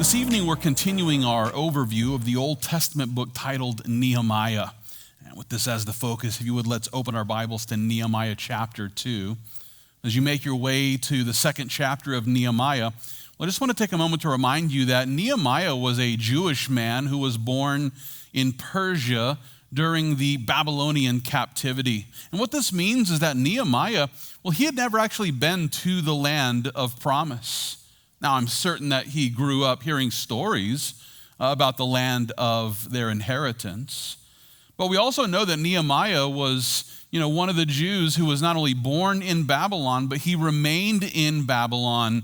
This evening, we're continuing our overview of the Old Testament book titled Nehemiah. And with this as the focus, if you would, let's open our Bibles to Nehemiah chapter 2. As you make your way to the second chapter of Nehemiah, I just want to take a moment to remind you that Nehemiah was a Jewish man who was born in Persia during the Babylonian captivity. And what this means is that Nehemiah, he had never actually been to the land of promise. Now, I'm certain that he grew up hearing stories about the land of their inheritance. But we also know that Nehemiah was, one of the Jews who was not only born in Babylon, but he remained in Babylon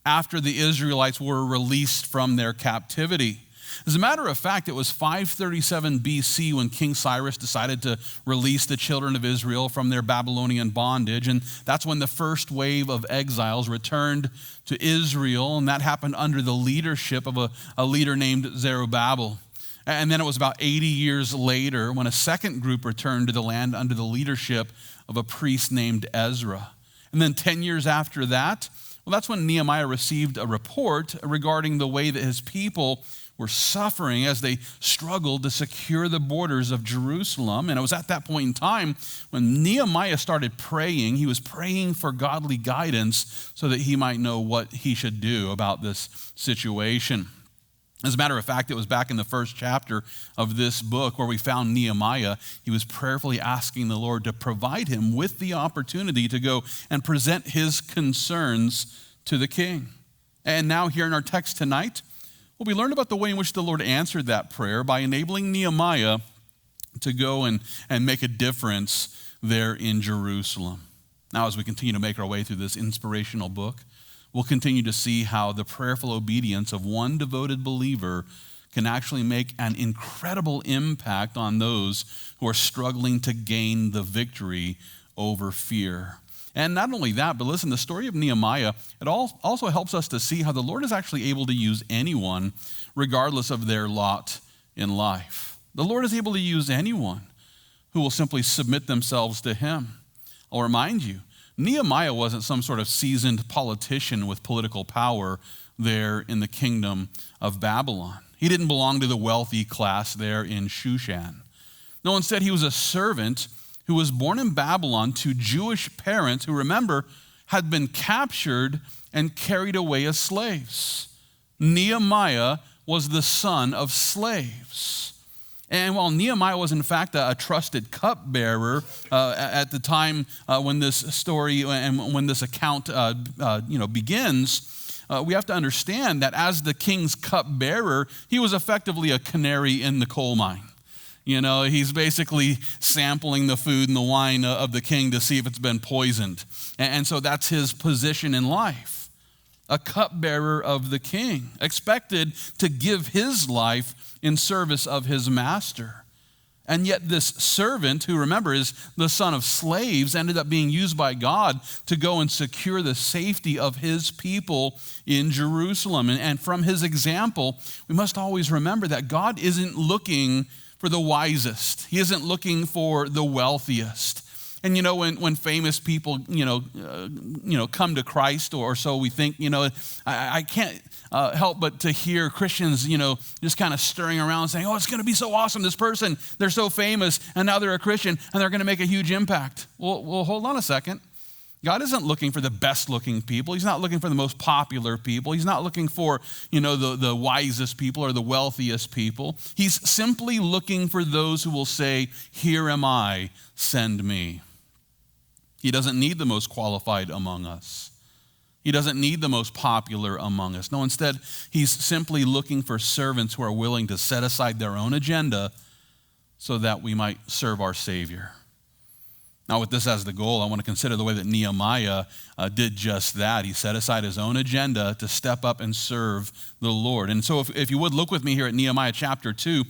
after the Israelites were released from their captivity. As a matter of fact, it was 537 BC when King Cyrus decided to release the children of Israel from their Babylonian bondage, and that's when the first wave of exiles returned to Israel, and that happened under the leadership of a leader named Zerubbabel. And then it was about 80 years later when a second group returned to the land under the leadership of a priest named Ezra. And then 10 years after that, that's when Nehemiah received a report regarding the way that his people were suffering as they struggled to secure the borders of Jerusalem. And it was at that point in time when Nehemiah started praying. He was praying for godly guidance so that he might know what he should do about this situation. As a matter of fact, it was back in the first chapter of this book where we found Nehemiah. He was prayerfully asking the Lord to provide him with the opportunity to go and present his concerns to the king. And now here in our text tonight, we learn about the way in which the Lord answered that prayer by enabling Nehemiah to go and make a difference there in Jerusalem. Now, as we continue to make our way through this inspirational book, we'll continue to see how the prayerful obedience of one devoted believer can actually make an incredible impact on those who are struggling to gain the victory over fear. And not only that, but listen, the story of Nehemiah, it also helps us to see how the Lord is actually able to use anyone regardless of their lot in life. The Lord is able to use anyone who will simply submit themselves to him. I'll remind you, Nehemiah wasn't some sort of seasoned politician with political power there in the kingdom of Babylon. He didn't belong to the wealthy class there in Shushan. No, instead he was a servant who was born in Babylon to Jewish parents who, remember, had been captured and carried away as slaves. Nehemiah was the son of slaves. And while Nehemiah was in fact a trusted cupbearer at the time when this story and when this account begins, we have to understand that as the king's cupbearer, he was effectively a canary in the coal mine. He's basically sampling the food and the wine of the king to see if it's been poisoned. And so that's his position in life. A cupbearer of the king, expected to give his life in service of his master. And yet this servant, who, remember, is the son of slaves, ended up being used by God to go and secure the safety of his people in Jerusalem. And from his example, we must always remember that God isn't looking for the wisest. He isn't looking for the wealthiest. And when famous people come to Christ, or so we think, I can't help but to hear Christians just kind of stirring around saying, oh, it's going to be so awesome, this person, they're so famous and now they're a Christian and they're going to make a huge impact. Well, hold on a second. God isn't looking for the best looking people. He's not looking for the most popular people. He's not looking for, the wisest people or the wealthiest people. He's simply looking for those who will say, here am I, send me. He doesn't need the most qualified among us. He doesn't need the most popular among us. No, instead, he's simply looking for servants who are willing to set aside their own agenda so that we might serve our Savior. Now, with this as the goal, I want to consider the way that Nehemiah did just that. He set aside his own agenda to step up and serve the Lord. And so if you would, look with me here at Nehemiah chapter 2.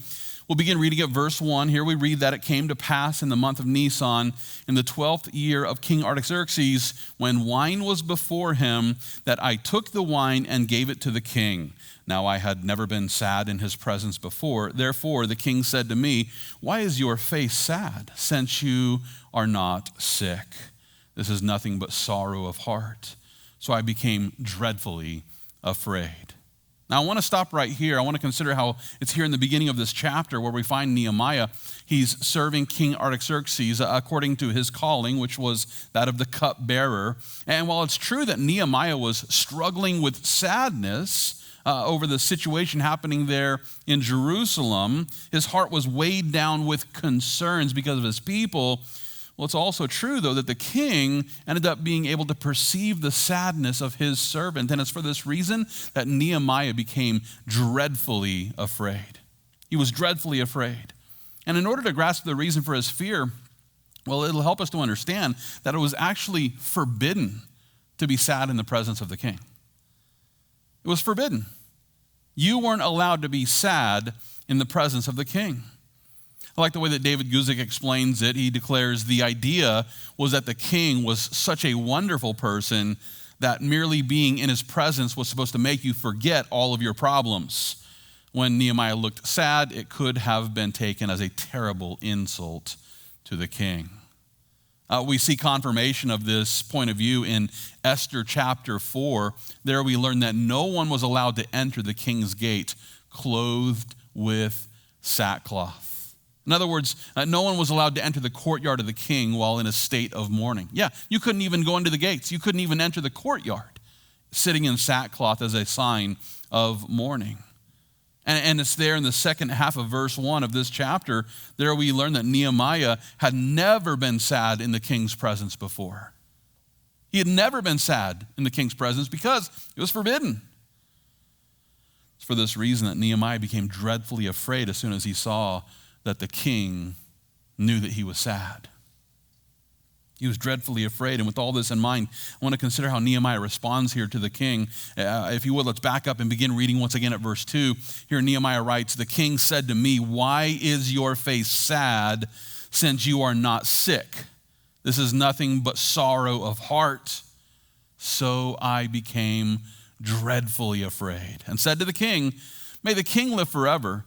We'll begin reading at verse 1. Here we read that it came to pass in the month of Nisan, in the 12th year of King Artaxerxes, when wine was before him, that I took the wine and gave it to the king. Now I had never been sad in his presence before. Therefore the king said to me, why is your face sad, since you are not sick? This is nothing but sorrow of heart. So I became dreadfully afraid. Now, I want to stop right here. I want to consider how it's here in the beginning of this chapter where we find Nehemiah. He's serving King Artaxerxes according to his calling, which was that of the cupbearer. And while it's true that Nehemiah was struggling with sadness over the situation happening there in Jerusalem, his heart was weighed down with concerns because of his people. Well, it's also true, though, that the king ended up being able to perceive the sadness of his servant. And it's for this reason that Nehemiah became dreadfully afraid. He was dreadfully afraid. And in order to grasp the reason for his fear, well, it'll help us to understand that it was actually forbidden to be sad in the presence of the king. It was forbidden. You weren't allowed to be sad in the presence of the king. I like the way that David Guzik explains it. He declares the idea was that the king was such a wonderful person that merely being in his presence was supposed to make you forget all of your problems. When Nehemiah looked sad, it could have been taken as a terrible insult to the king. We see confirmation of this point of view in Esther chapter 4. There we learn that no one was allowed to enter the king's gate clothed with sackcloth. In other words, no one was allowed to enter the courtyard of the king while in a state of mourning. Yeah, you couldn't even go into the gates. You couldn't even enter the courtyard sitting in sackcloth as a sign of mourning. And it's there in the second half of verse 1 of this chapter. There we learn that Nehemiah had never been sad in the king's presence before. He had never been sad in the king's presence because it was forbidden. It's for this reason that Nehemiah became dreadfully afraid as soon as he saw that the king knew that he was sad. He was dreadfully afraid. And with all this in mind, I want to consider how Nehemiah responds here to the king. If you would, let's back up and begin reading once again at verse 2. Here Nehemiah writes, "The king said to me, 'Why is your face sad since you are not sick? This is nothing but sorrow of heart.' So I became dreadfully afraid and said to the king, 'May the king live forever.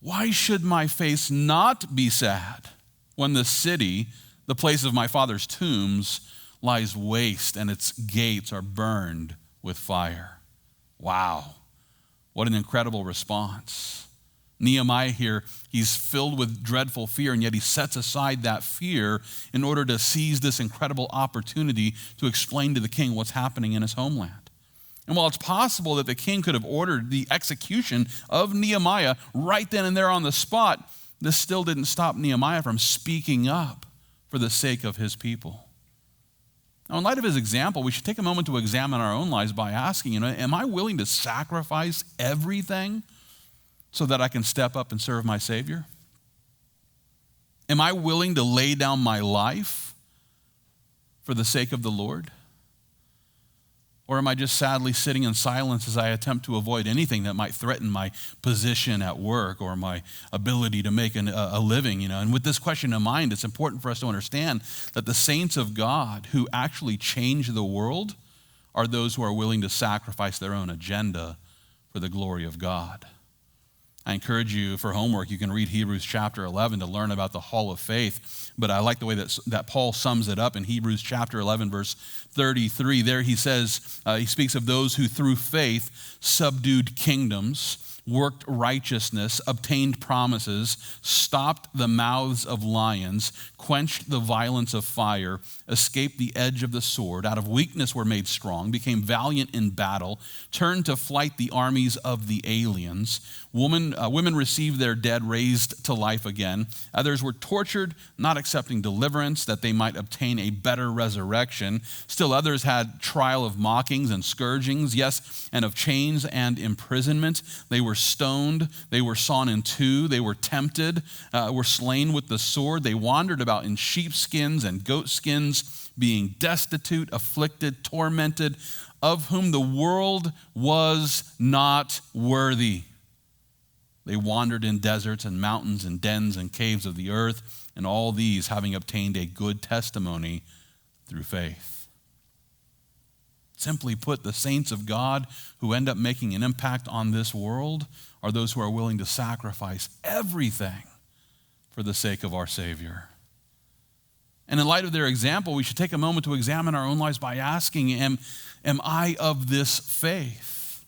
Why should my face not be sad when the city, the place of my father's tombs, lies waste and its gates are burned with fire?'" Wow, what an incredible response. Nehemiah here, he's filled with dreadful fear, and yet he sets aside that fear in order to seize this incredible opportunity to explain to the king what's happening in his homeland. And while it's possible that the king could have ordered the execution of Nehemiah right then and there on the spot, this still didn't stop Nehemiah from speaking up for the sake of his people. Now, in light of his example, we should take a moment to examine our own lives by asking, am I willing to sacrifice everything so that I can step up and serve my Savior? Am I willing to lay down my life for the sake of the Lord? Or am I just sadly sitting in silence as I attempt to avoid anything that might threaten my position at work or my ability to make a living? And with this question in mind, it's important for us to understand that the saints of God who actually change the world are those who are willing to sacrifice their own agenda for the glory of God. I encourage you, for homework, you can read Hebrews chapter 11 to learn about the hall of faith. But I like the way that Paul sums it up in Hebrews chapter 11, verse 33. There he says, he speaks of those who through faith subdued kingdoms, worked righteousness, obtained promises, stopped the mouths of lions, quenched the violence of fire, escaped the edge of the sword, out of weakness were made strong, became valiant in battle, turned to flight the armies of the aliens. Women received their dead raised to life again. Others were tortured, not accepting deliverance, that they might obtain a better resurrection. Still others had trial of mockings and scourgings, yes, and of chains and imprisonment. They were stoned, they were sawn in two, they were tempted, were slain with the sword. They wandered about in sheepskins and goatskins, being destitute, afflicted, tormented, of whom the world was not worthy. They wandered in deserts and mountains and dens and caves of the earth, and all these having obtained a good testimony through faith. Simply put, the saints of God who end up making an impact on this world are those who are willing to sacrifice everything for the sake of our Savior. And in light of their example, we should take a moment to examine our own lives by asking, am I of this faith?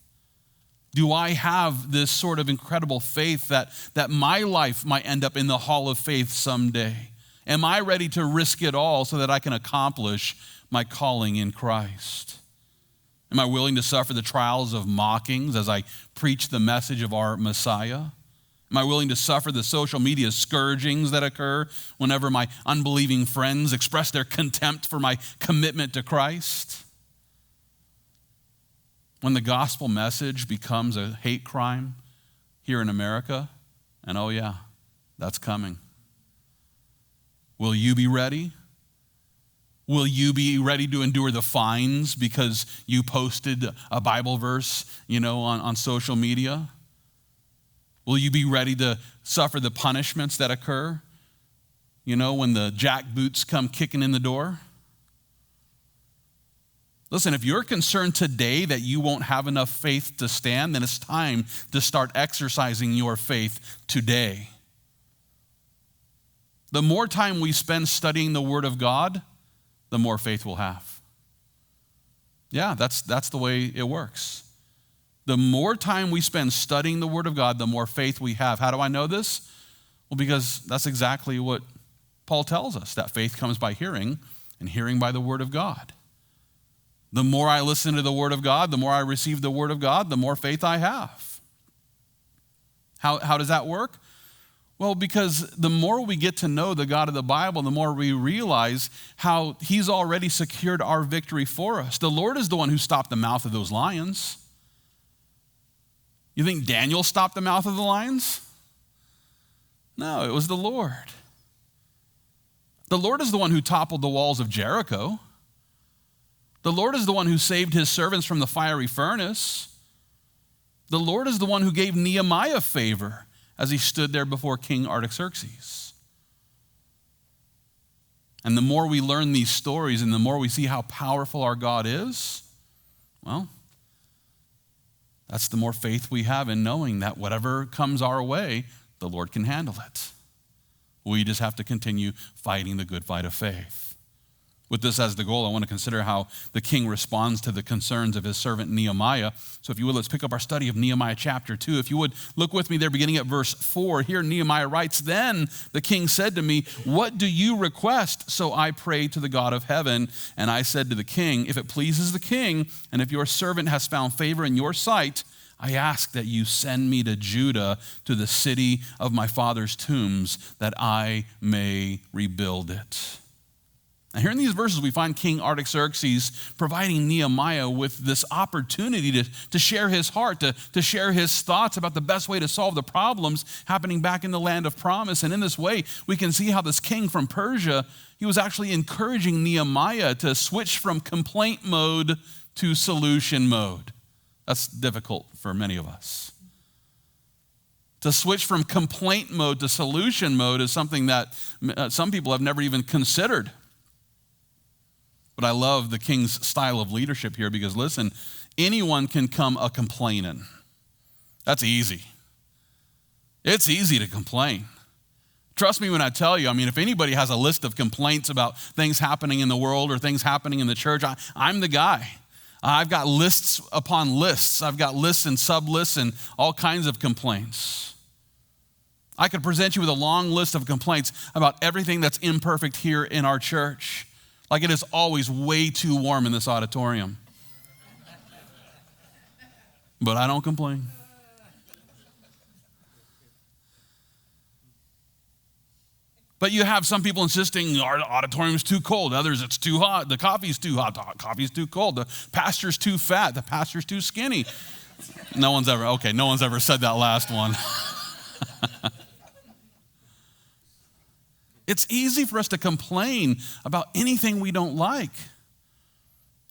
Do I have this sort of incredible faith that my life might end up in the hall of faith someday? Am I ready to risk it all so that I can accomplish my calling in Christ? Am I willing to suffer the trials of mockings as I preach the message of our Messiah? Am I willing to suffer the social media scourgings that occur whenever my unbelieving friends express their contempt for my commitment to Christ? When the gospel message becomes a hate crime here in America, and oh yeah, that's coming. Will you be ready? Will you be ready to endure the fines because you posted a Bible verse, on social media? Will you be ready to suffer the punishments that occur, when the jackboots come kicking in the door? Listen, if you're concerned today that you won't have enough faith to stand, then it's time to start exercising your faith today. The more time we spend studying the Word of God, the more faith we'll have. Yeah, that's the way it works. The more time we spend studying the Word of God, the more faith we have. How do I know this? Well, because that's exactly what Paul tells us, that faith comes by hearing, and hearing by the Word of God. The more I listen to the Word of God, the more I receive the Word of God, the more faith I have. How does that work? Well, because the more we get to know the God of the Bible, the more we realize how He's already secured our victory for us. The Lord is the one who stopped the mouth of those lions. You think Daniel stopped the mouth of the lions? No, it was the Lord. The Lord is the one who toppled the walls of Jericho. The Lord is the one who saved His servants from the fiery furnace. The Lord is the one who gave Nehemiah favor as he stood there before King Artaxerxes. And the more we learn these stories and the more we see how powerful our God is, well, that's the more faith we have in knowing that whatever comes our way, the Lord can handle it. We just have to continue fighting the good fight of faith. With this as the goal, I want to consider how the king responds to the concerns of his servant Nehemiah. So if you would, let's pick up our study of Nehemiah chapter 2. If you would, look with me there beginning at verse 4. Here Nehemiah writes, "Then the king said to me, 'What do you request?' So I prayed to the God of heaven, and I said to the king, 'If it pleases the king, and if your servant has found favor in your sight, I ask that you send me to Judah, to the city of my father's tombs, that I may rebuild it.'" Now, here in these verses, we find King Artaxerxes providing Nehemiah with this opportunity to share his heart, to share his thoughts about the best way to solve the problems happening back in the land of promise. And in this way, we can see how this king from Persia, he was actually encouraging Nehemiah to switch from complaint mode to solution mode. That's difficult for many of us. To switch from complaint mode to solution mode is something that some people have never even considered. But I love the king's style of leadership here because, listen, anyone can come a complaining. That's easy. It's easy to complain. Trust me when I tell you, if anybody has a list of complaints about things happening in the world or things happening in the church, I'm the guy. I've got lists upon lists. I've got lists and sub-lists and all kinds of complaints. I could present you with a long list of complaints about everything that's imperfect here in our church. Like it is always way too warm in this auditorium. But I don't complain. But you have some people insisting our auditorium's too cold. Others, it's too hot. The coffee's too hot. The coffee's too cold. The pastor's too fat. The pastor's too skinny. No one's ever said that last one. It's easy for us to complain about anything we don't like.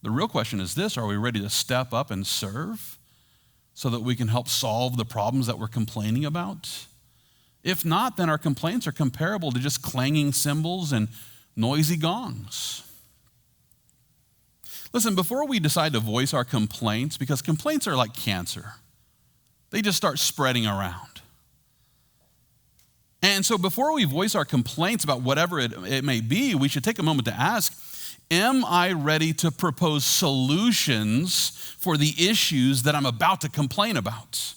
The real question is this: are we ready to step up and serve so that we can help solve the problems that we're complaining about? If not, then our complaints are comparable to just clanging cymbals and noisy gongs. Listen, before we decide to voice our complaints, because complaints are like cancer, they just start spreading around. And so before we voice our complaints about whatever it may be, we should take a moment to ask, am I ready to propose solutions for the issues that I'm about to complain about?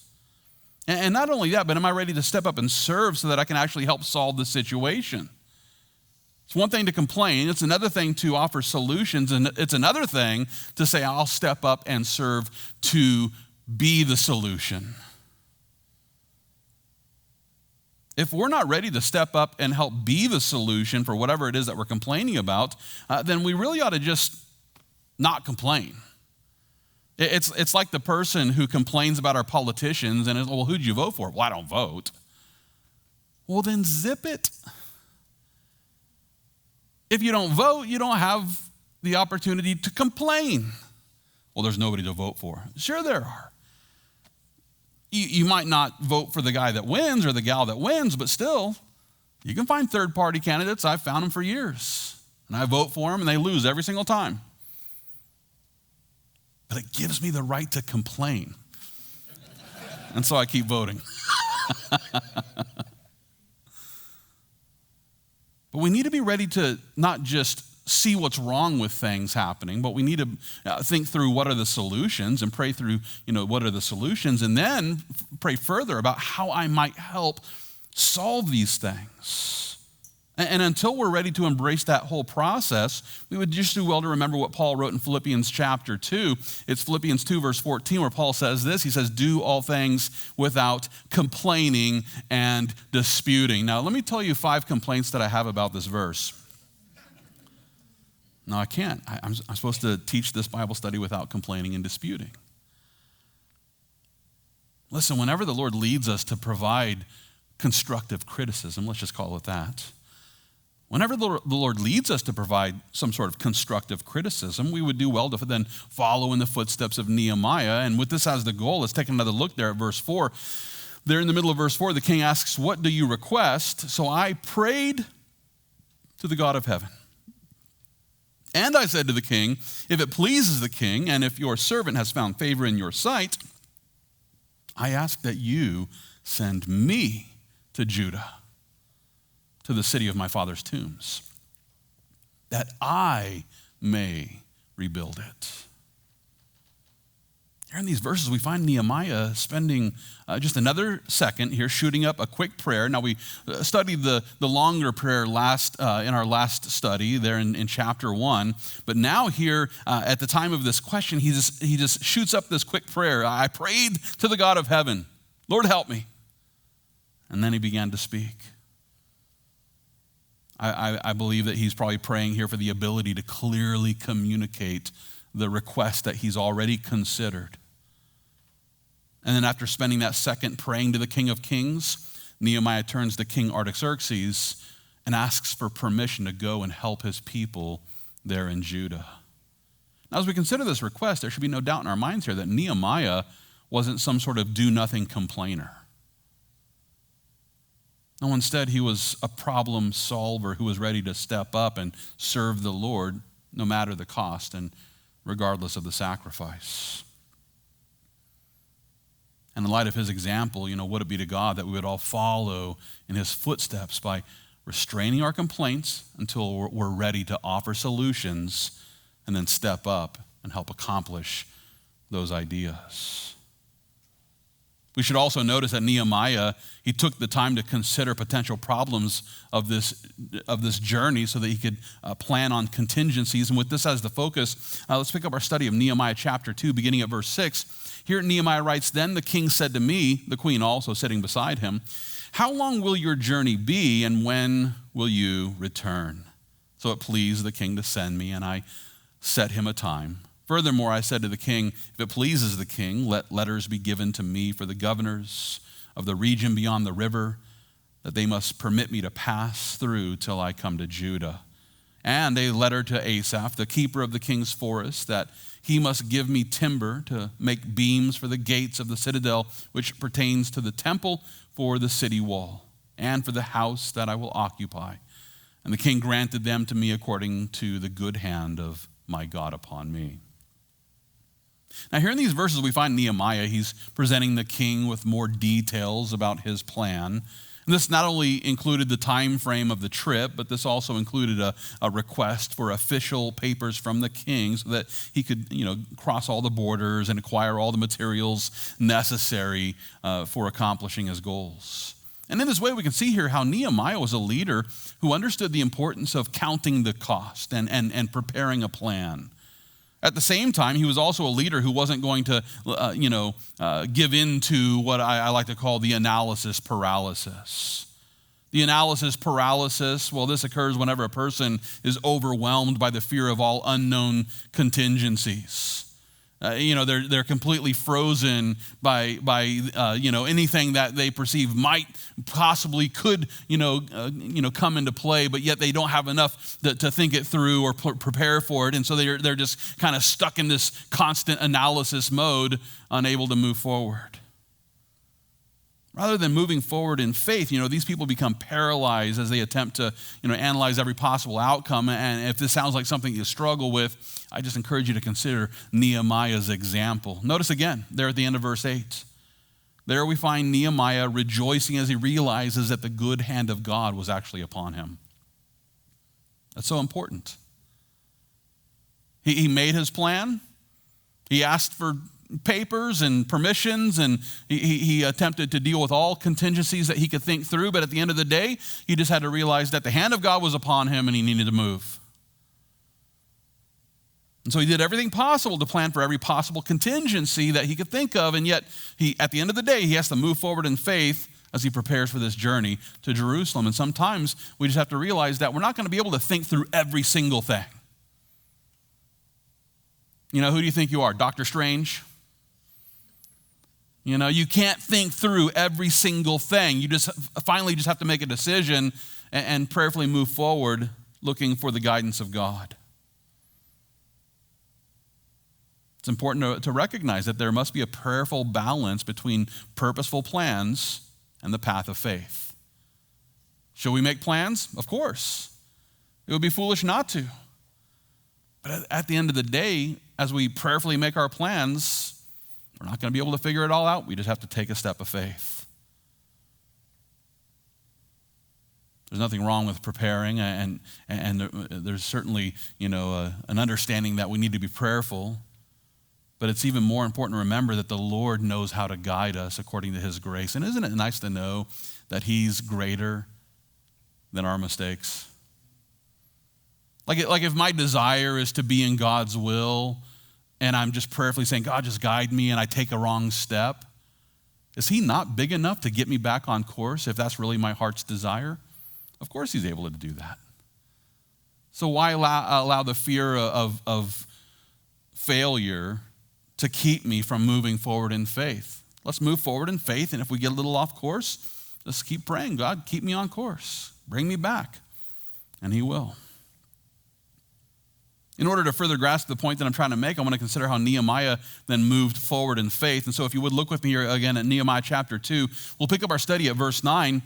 And not only that, but am I ready to step up and serve so that I can actually help solve the situation? It's one thing to complain. It's another thing to offer solutions. And it's another thing to say, I'll step up and serve to be the solution. If we're not ready to step up and help be the solution for whatever it is that we're complaining about, then we really ought to just not complain. It's like the person who complains about our politicians and is, well, who'd you vote for? Well, I don't vote. Well, then zip it. If you don't vote, you don't have the opportunity to complain. Well, there's nobody to vote for. Sure there are. You might not vote for the guy that wins or the gal that wins, but still, you can find third-party candidates. I've found them for years. And I vote for them, and they lose every single time. But it gives me the right to complain. And so I keep voting. But we need to be ready to not just see what's wrong with things happening, but we need to think through what are the solutions and pray through, what are the solutions, and then pray further about how I might help solve these things. And until we're ready to embrace that whole process, we would just do well to remember what Paul wrote in Philippians chapter 2. It's Philippians 2, verse 14, where Paul says this. He says, do all things without complaining and disputing. Now, let me tell you 5 complaints that I have about this verse. No, I can't. I'm supposed to teach this Bible study without complaining and disputing. Listen, whenever the Lord leads us to provide constructive criticism, let's just call it that, whenever the Lord leads us to provide some sort of constructive criticism, we would do well to then follow in the footsteps of Nehemiah. And with this as the goal, let's take another look there at verse 4. There in the middle of verse 4, the king asks, what do you request? So I prayed to the God of heaven. And I said to the king, if it pleases the king, and if your servant has found favor in your sight, I ask that you send me to Judah, to the city of my father's tombs, that I may rebuild it. Here in these verses, we find Nehemiah spending just another second here shooting up a quick prayer. Now, we studied the longer prayer in our last study there in chapter 1. But now here, at the time of this question, he just shoots up this quick prayer. I prayed to the God of heaven, Lord, help me. And then he began to speak. I believe that he's probably praying here for the ability to clearly communicate the request that he's already considered. And then after spending that second praying to the King of Kings, Nehemiah turns to King Artaxerxes and asks for permission to go and help his people there in Judah. Now, as we consider this request, there should be no doubt in our minds here that Nehemiah wasn't some sort of do-nothing complainer. No, instead, he was a problem solver who was ready to step up and serve the Lord no matter the cost and regardless of the sacrifice. And in light of his example, would it be to God that we would all follow in his footsteps by restraining our complaints until we're ready to offer solutions and then step up and help accomplish those ideas. We should also notice that Nehemiah, he took the time to consider potential problems of this journey so that he could plan on contingencies. And with this as the focus, let's pick up our study of Nehemiah chapter 2, beginning at verse 6. Here Nehemiah writes, then the king said to me, the queen also sitting beside him, how long will your journey be and when will you return? So it pleased the king to send me, and I set him a time. Furthermore, I said to the king, if it pleases the king, let letters be given to me for the governors of the region beyond the river, that they must permit me to pass through till I come to Judah. And a letter to Asaph, the keeper of the king's forest, that he must give me timber to make beams for the gates of the citadel, which pertains to the temple for the city wall, and for the house that I will occupy. And the king granted them to me according to the good hand of my God upon me. Now, here in these verses, we find Nehemiah. He's presenting the king with more details about his plan. And this not only included the time frame of the trip, but this also included a request for official papers from the king so that he could, cross all the borders and acquire all the materials necessary for accomplishing his goals. And in this way, we can see here how Nehemiah was a leader who understood the importance of counting the cost and preparing a plan. At the same time, he was also a leader who wasn't going to, give in to what I like to call the analysis paralysis. The analysis paralysis, well, this occurs whenever a person is overwhelmed by the fear of all unknown contingencies. They're completely frozen by anything that they perceive might possibly could come into play, but yet they don't have enough to think it through or prepare for it, and so they're just kind of stuck in this constant analysis mode, unable to move forward. Rather than moving forward in faith, these people become paralyzed as they attempt to, analyze every possible outcome. And if this sounds like something you struggle with, I just encourage you to consider Nehemiah's example. Notice again, there at the end of verse 8. There we find Nehemiah rejoicing as he realizes that the good hand of God was actually upon him. That's so important. He made his plan. He asked for papers and permissions, and he attempted to deal with all contingencies that he could think through, but at the end of the day, he just had to realize that the hand of God was upon him and he needed to move. And so he did everything possible to plan for every possible contingency that he could think of, and yet at the end of the day, he has to move forward in faith as he prepares for this journey to Jerusalem. And sometimes we just have to realize that we're not going to be able to think through every single thing. Who do you think you are, Dr. Strange? You can't think through every single thing. You just finally have to make a decision and prayerfully move forward looking for the guidance of God. It's important to recognize that there must be a prayerful balance between purposeful plans and the path of faith. Should we make plans? Of course. It would be foolish not to. But at the end of the day, as we prayerfully make our plans, we're not going to be able to figure it all out. We just have to take a step of faith. There's nothing wrong with preparing, and there's certainly, an understanding that we need to be prayerful. But it's even more important to remember that the Lord knows how to guide us according to his grace. And isn't it nice to know that he's greater than our mistakes? Like if my desire is to be in God's will, and I'm just prayerfully saying, God, just guide me, and I take a wrong step, is he not big enough to get me back on course if that's really my heart's desire? Of course he's able to do that. So why allow the fear of failure to keep me from moving forward in faith? Let's move forward in faith, and if we get a little off course, let's keep praying, God, keep me on course. Bring me back, and he will. In order to further grasp the point that I'm trying to make, I want to consider how Nehemiah then moved forward in faith. And so if you would look with me here again at Nehemiah chapter 2, we'll pick up our study at verse 9.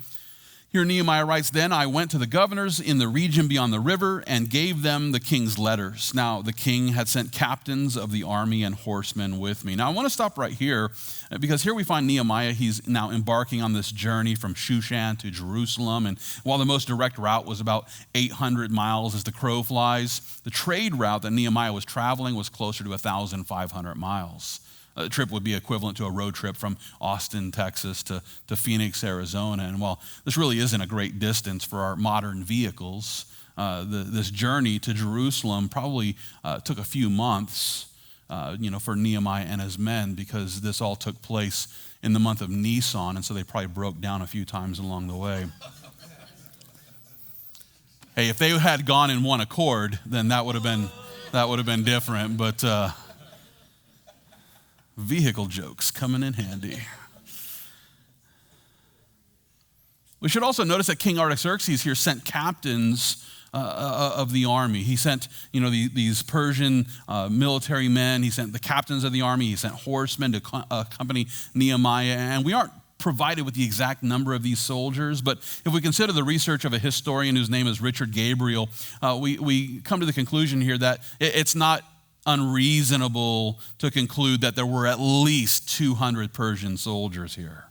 Here Nehemiah writes, "Then I went to the governors in the region beyond the river and gave them the king's letters. Now the king had sent captains of the army and horsemen with me." Now I want to stop right here because here we find Nehemiah. He's now embarking on this journey from Shushan to Jerusalem. And while the most direct route was about 800 miles as the crow flies, the trade route that Nehemiah was traveling was closer to 1,500 miles. A trip would be equivalent to a road trip from Austin, Texas to Phoenix, Arizona. And while this really isn't a great distance for our modern vehicles, this journey to Jerusalem probably took a few months, for Nehemiah and his men, because this all took place in the month of Nisan, and so they probably broke down a few times along the way. Hey, if they had gone in one accord, then that would have been different, but vehicle jokes coming in handy. We should also notice that King Artaxerxes here sent captains of the army. He sent, these Persian military men. He sent the captains of the army. He sent horsemen to accompany Nehemiah. And we aren't provided with the exact number of these soldiers, but if we consider the research of a historian whose name is Richard Gabriel, we come to the conclusion here that it's not unreasonable to conclude that there were at least 200 Persian soldiers here.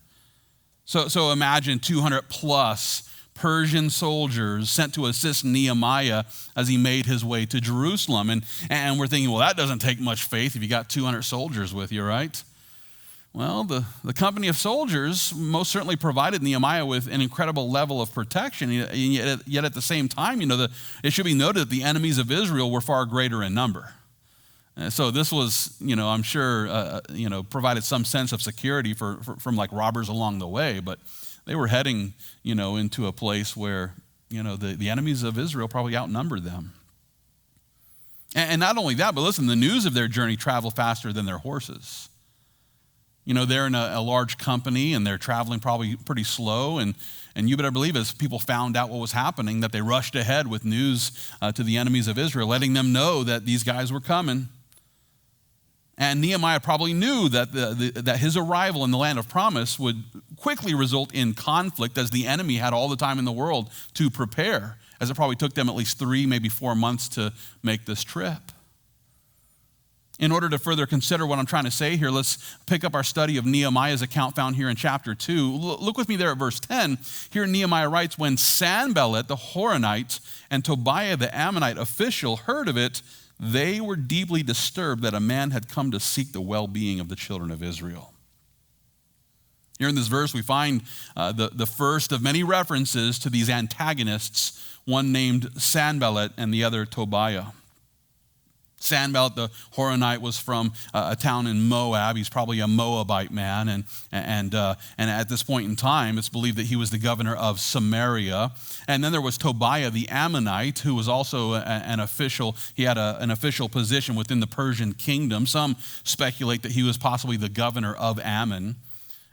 So imagine 200 plus Persian soldiers sent to assist Nehemiah as he made his way to Jerusalem. And we're thinking, well, that doesn't take much faith if you got 200 soldiers with you, right? Well, the company of soldiers most certainly provided Nehemiah with an incredible level of protection, and yet at the same time, it should be noted that the enemies of Israel were far greater in number. So this was, I'm sure, provided some sense of security from like robbers along the way, but they were heading, into a place where, the enemies of Israel probably outnumbered them. And not only that, but listen, the news of their journey traveled faster than their horses. They're in a large company and they're traveling probably pretty slow, and you better believe as people found out what was happening that they rushed ahead with news to the enemies of Israel, letting them know that these guys were coming. And Nehemiah probably knew that his arrival in the land of promise would quickly result in conflict, as the enemy had all the time in the world to prepare, as it probably took them at least 3, maybe 4 months to make this trip. In order to further consider what I'm trying to say here, let's pick up our study of Nehemiah's account found here in chapter 2. Look with me there at verse 10. Here Nehemiah writes, "When Sanballat the Horonite and Tobiah the Ammonite official heard of it, they were deeply disturbed that a man had come to seek the well-being of the children of Israel." Here in this verse, we find the first of many references to these antagonists, one named Sanballat and the other Tobiah. Sanballat the Horonite was from a town in Moab. He's probably a Moabite man, and at this point in time, it's believed that he was the governor of Samaria. And then there was Tobiah the Ammonite, who was also an official. He had an official position within the Persian kingdom. Some speculate that he was possibly the governor of Ammon.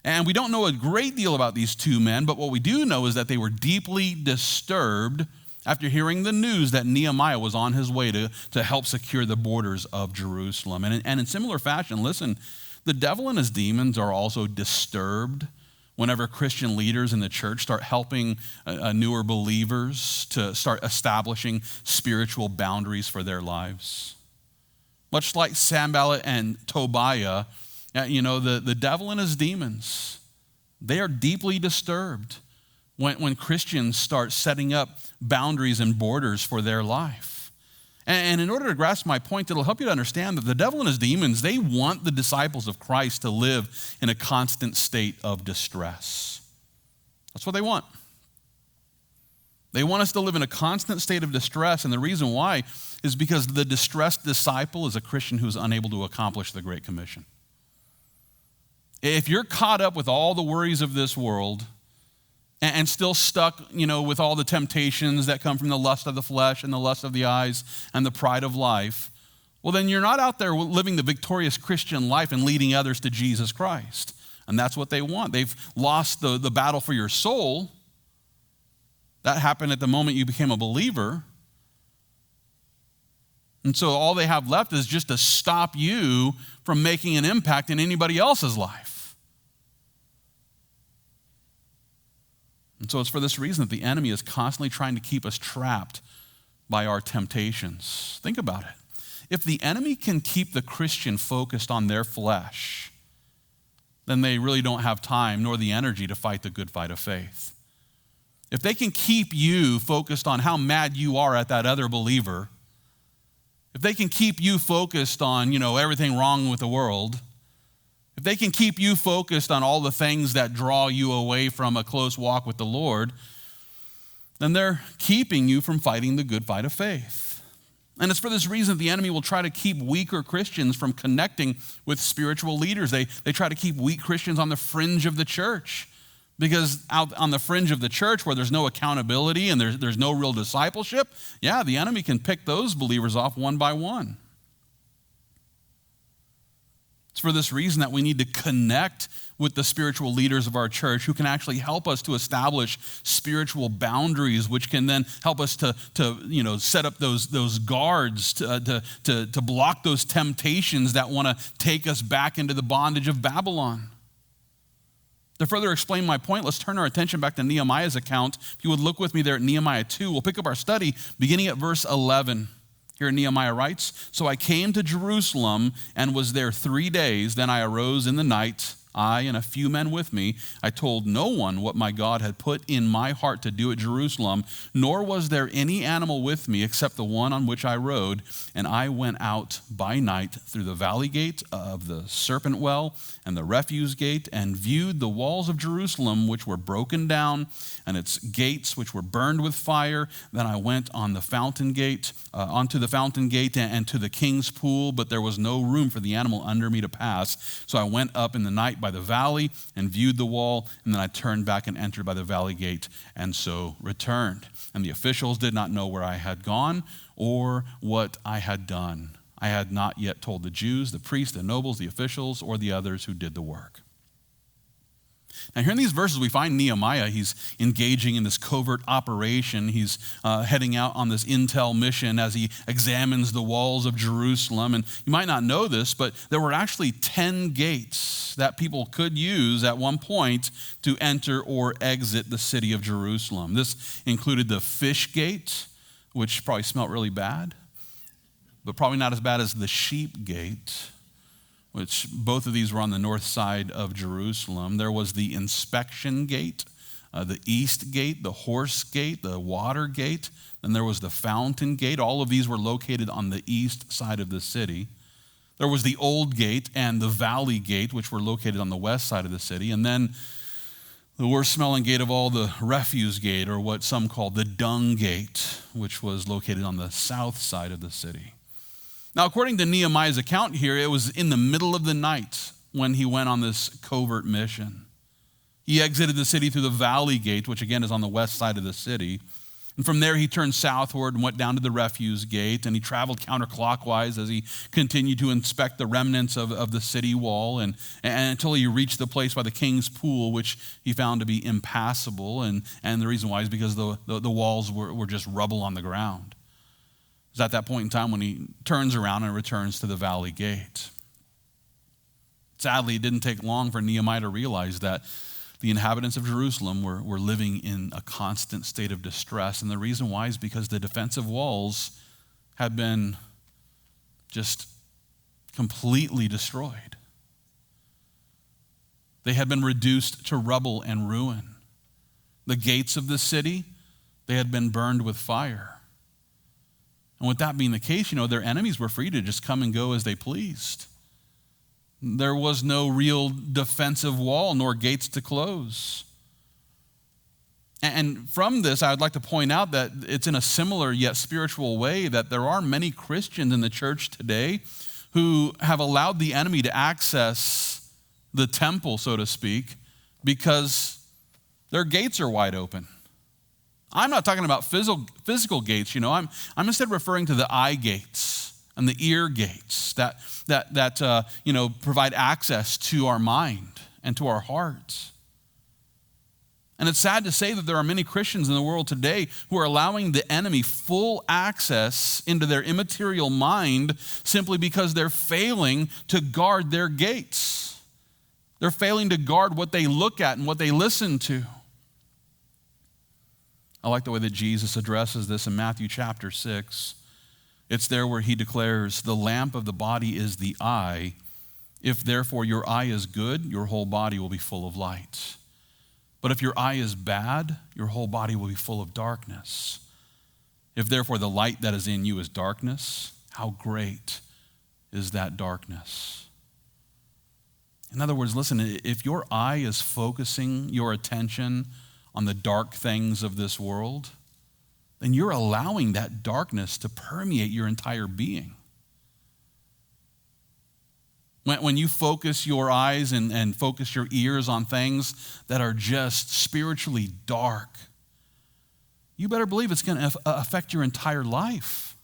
And we don't know a great deal about these two men, but what we do know is that they were deeply disturbed after hearing the news that Nehemiah was on his way to help secure the borders of Jerusalem. And in similar fashion, listen, the devil and his demons are also disturbed whenever Christian leaders in the church start helping newer believers to start establishing spiritual boundaries for their lives. Much like Sanballat and Tobiah, the devil and his demons, they are deeply disturbed when Christians start setting up boundaries and borders for their life. And in order to grasp my point, it'll help you to understand that the devil and his demons, they want the disciples of Christ to live in a constant state of distress. That's what they want. They want us to live in a constant state of distress, and the reason why is because the distressed disciple is a Christian who's unable to accomplish the Great Commission. If you're caught up with all the worries of this world, and still stuck, with all the temptations that come from the lust of the flesh and the lust of the eyes and the pride of life, well, then you're not out there living the victorious Christian life and leading others to Jesus Christ. And that's what they want. They've lost the battle for your soul. That happened at the moment you became a believer. And so all they have left is just to stop you from making an impact in anybody else's life. And so it's for this reason that the enemy is constantly trying to keep us trapped by our temptations. Think about it. If the enemy can keep the Christian focused on their flesh, then they really don't have time nor the energy to fight the good fight of faith. If they can keep you focused on how mad you are at that other believer, if they can keep you focused on, everything wrong with the world, if they can keep you focused on all the things that draw you away from a close walk with the Lord, then they're keeping you from fighting the good fight of faith. And it's for this reason that the enemy will try to keep weaker Christians from connecting with spiritual leaders. They try to keep weak Christians on the fringe of the church, because out on the fringe of the church where there's no accountability and there's no real discipleship, the enemy can pick those believers off one by one. It's for this reason that we need to connect with the spiritual leaders of our church who can actually help us to establish spiritual boundaries, which can then help us to set up those guards to block those temptations that want to take us back into the bondage of Babylon. To further explain my point, let's turn our attention back to Nehemiah's account. If you would look with me there at Nehemiah 2, we'll pick up our study beginning at verse 11. Here Nehemiah writes, "So I came to Jerusalem and was there 3 days. Then I arose in the night I and a few men with me, I told no one what my God had put in my heart to do at Jerusalem, nor was there any animal with me except the one on which I rode. And I went out by night through the valley gate of the serpent well and the refuse gate, and viewed the walls of Jerusalem, which were broken down, and its gates, which were burned with fire. Then I went on the fountain gate, onto the fountain gate and to the king's pool, but there was no room for the animal under me to pass. So I went up in the night by the valley and viewed the wall, and then I turned back and entered by the valley gate, and so returned. And the officials did not know where I had gone or what I had done. I had not yet told the Jews, the priests, the nobles, the officials, or the others who did the work. Now, here in these verses, we find Nehemiah. He's engaging in this covert operation. He's heading out on this intel mission as he examines the walls of Jerusalem. And you might not know this, but there were actually 10 gates that people could use at one point to enter or exit the city of Jerusalem. This included the fish gate, which probably smelled really bad, but probably not as bad as the sheep gate, which both of these were on the north side of Jerusalem. There was the inspection gate, the east gate, the horse gate, the water gate. Then there was the fountain gate. All of these were located on the east side of the city. There was the old gate and the valley gate, which were located on the west side of the city. And then the worst smelling gate of all, the refuse gate, or what some call the dung gate, which was located on the south side of the city. Now, according to Nehemiah's account here, it was in the middle of the night when he went on this covert mission. He exited the city through the valley gate, which again is on the west side of the city. And from there, he turned southward and went down to the refuse gate, and he traveled counterclockwise as he continued to inspect the remnants of the city wall and until he reached the place by the king's pool, which he found to be impassable. And the reason why is because the walls were just rubble on the ground. It's at that point in time when he turns around and returns to the valley gate. Sadly, it didn't take long for Nehemiah to realize that the inhabitants of Jerusalem were living in a constant state of distress. And the reason why is because the defensive walls had been just completely destroyed. They had been reduced to rubble and ruin. The gates of the city, they had been burned with fire. And with that being the case, their enemies were free to just come and go as they pleased. There was no real defensive wall nor gates to close. And from this, I would like to point out that it's in a similar yet spiritual way that there are many Christians in the church today who have allowed the enemy to access the temple, so to speak, because their gates are wide open. I'm not talking about physical gates, I'm instead referring to the eye gates and the ear gates that provide access to our mind and to our hearts. And it's sad to say that there are many Christians in the world today who are allowing the enemy full access into their immaterial mind simply because they're failing to guard their gates. They're failing to guard what they look at and what they listen to. I like the way that Jesus addresses this in Matthew chapter 6. It's there where he declares, "The lamp of the body is the eye. If therefore your eye is good, your whole body will be full of light. But if your eye is bad, your whole body will be full of darkness. If therefore the light that is in you is darkness, how great is that darkness?" In other words, listen, if your eye is focusing your attention on the dark things of this world, then you're allowing that darkness to permeate your entire being. When you focus your eyes and focus your ears on things that are just spiritually dark, you better believe it's going to affect your entire life.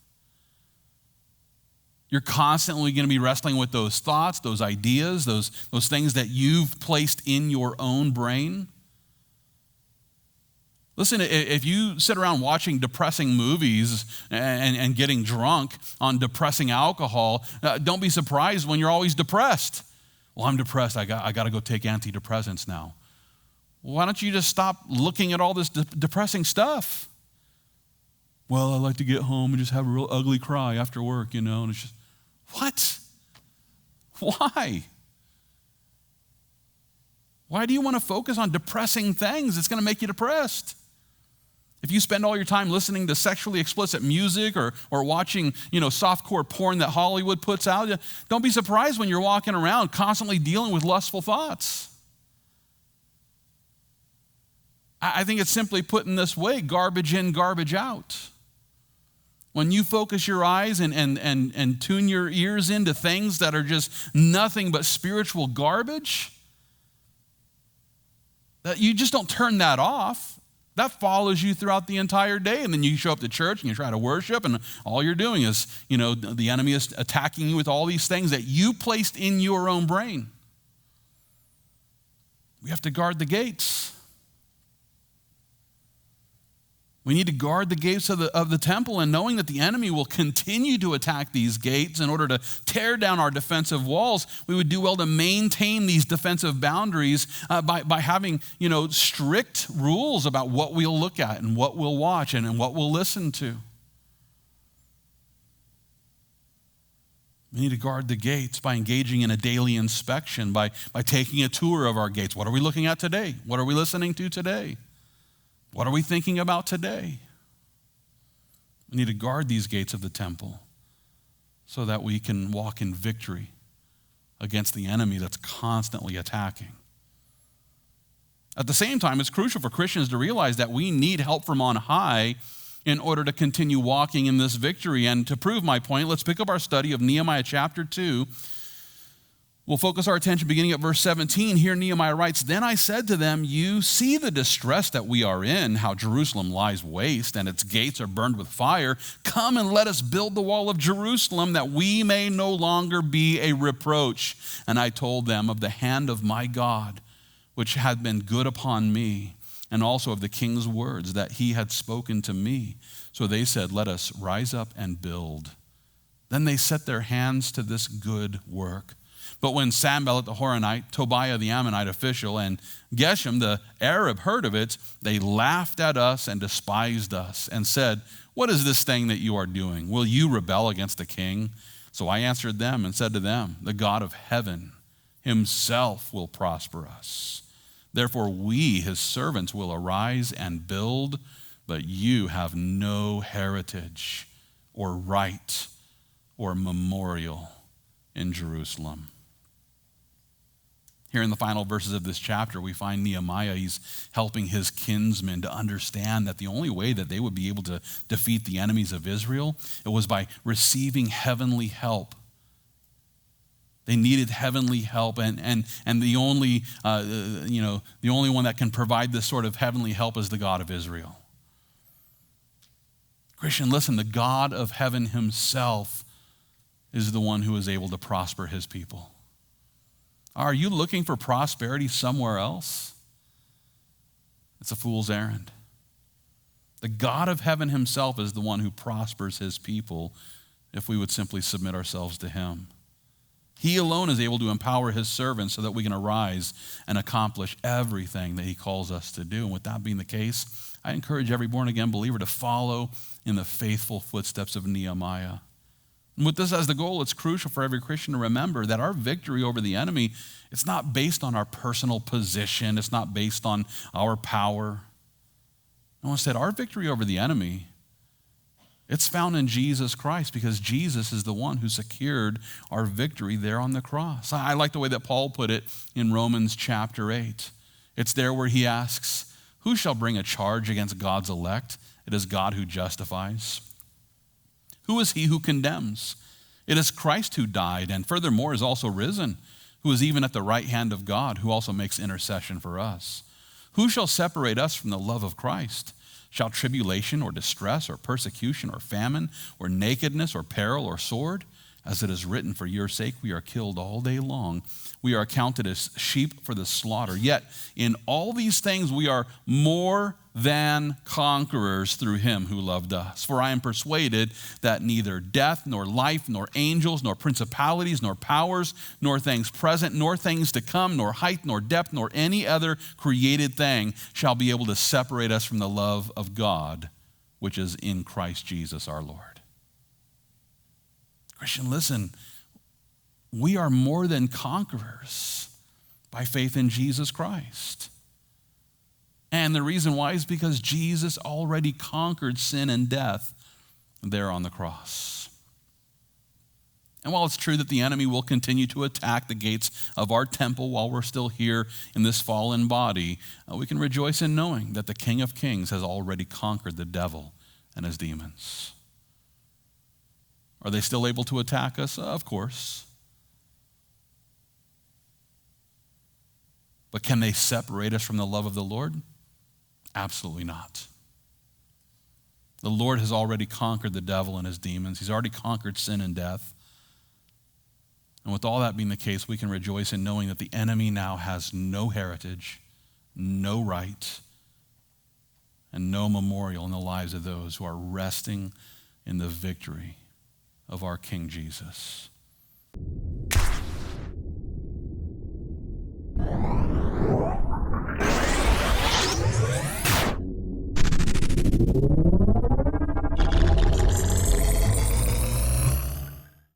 You're constantly going to be wrestling with those thoughts, those ideas, those things that you've placed in your own brain. Listen, if you sit around watching depressing movies and getting drunk on depressing alcohol, don't be surprised when you're always depressed. Well, I'm depressed. I got to go take antidepressants now. Why don't you just stop looking at all this depressing stuff? Well, I like to get home and just have a real ugly cry after work, and it's just, what? Why? Why do you want to focus on depressing things? It's going to make you depressed. If you spend all your time listening to sexually explicit music or watching, softcore porn that Hollywood puts out, don't be surprised when you're walking around constantly dealing with lustful thoughts. I think it's simply put in this way: garbage in, garbage out. When you focus your eyes and tune your ears into things that are just nothing but spiritual garbage, that you just don't turn that off. That follows you throughout the entire day. And then you show up to church and you try to worship, and all you're doing is, the enemy is attacking you with all these things that you placed in your own brain. We have to guard the gates. We need to guard the gates of the temple, and knowing that the enemy will continue to attack these gates in order to tear down our defensive walls, we would do well to maintain these defensive boundaries by having, strict rules about what we'll look at and what we'll watch and what we'll listen to. We need to guard the gates by engaging in a daily inspection, by taking a tour of our gates. What are we looking at today? What are we listening to today? What are we thinking about today? We need to guard these gates of the temple so that we can walk in victory against the enemy that's constantly attacking. At the same time, it's crucial for Christians to realize that we need help from on high in order to continue walking in this victory. And to prove my point, let's pick up our study of Nehemiah chapter 2. We'll focus our attention beginning at verse 17. Here Nehemiah writes, "Then I said to them, you see the distress that we are in, how Jerusalem lies waste and its gates are burned with fire. Come and let us build the wall of Jerusalem that we may no longer be a reproach. And I told them of the hand of my God, which had been good upon me, and also of the king's words that he had spoken to me. So they said, let us rise up and build. Then they set their hands to this good work. But when Sanballat the Horonite, Tobiah the Ammonite official, and Geshem the Arab heard of it, they laughed at us and despised us and said, what is this thing that you are doing? Will you rebel against the king? So I answered them and said to them, the God of heaven himself will prosper us. Therefore we, his servants, will arise and build, but you have no heritage or right or memorial in Jerusalem." Here in the final verses of this chapter, we find Nehemiah. He's helping his kinsmen to understand that the only way that they would be able to defeat the enemies of Israel, it was by receiving heavenly help. They needed heavenly help, and the only the only one that can provide this sort of heavenly help is the God of Israel. Christian, listen, the God of heaven himself is the one who is able to prosper his people. Are you looking for prosperity somewhere else? It's a fool's errand. The God of heaven himself is the one who prospers his people if we would simply submit ourselves to him. He alone is able to empower his servants so that we can arise and accomplish everything that he calls us to do. And with that being the case, I encourage every born-again believer to follow in the faithful footsteps of Nehemiah. And with this as the goal, it's crucial for every Christian to remember that our victory over the enemy, it's not based on our personal position. It's not based on our power. No, instead, our victory over the enemy, it's found in Jesus Christ, because Jesus is the one who secured our victory there on the cross. I like the way that Paul put it in Romans chapter 8. It's there where he asks, who shall bring a charge against God's elect? It is God who justifies. Who is he who condemns? It is Christ who died, and furthermore is also risen, who is even at the right hand of God, who also makes intercession for us. Who shall separate us from the love of Christ? Shall tribulation or distress or persecution or famine or nakedness or peril or sword? As it is written, for your sake we are killed all day long. We are accounted as sheep for the slaughter. Yet in all these things we are more than conquerors through him who loved us. For I am persuaded that neither death, nor life, nor angels, nor principalities, nor powers, nor things present, nor things to come, nor height, nor depth, nor any other created thing shall be able to separate us from the love of God, which is in Christ Jesus our Lord. Christian, listen, we are more than conquerors by faith in Jesus Christ. And the reason why is because Jesus already conquered sin and death there on the cross. And while it's true that the enemy will continue to attack the gates of our temple while we're still here in this fallen body, we can rejoice in knowing that the King of Kings has already conquered the devil and his demons. Are they still able to attack us? Of course. But can they separate us from the love of the Lord? Absolutely not. The Lord has already conquered the devil and his demons. He's already conquered sin and death. And with all that being the case, we can rejoice in knowing that the enemy now has no heritage, no right, and no memorial in the lives of those who are resting in the victory of our King Jesus.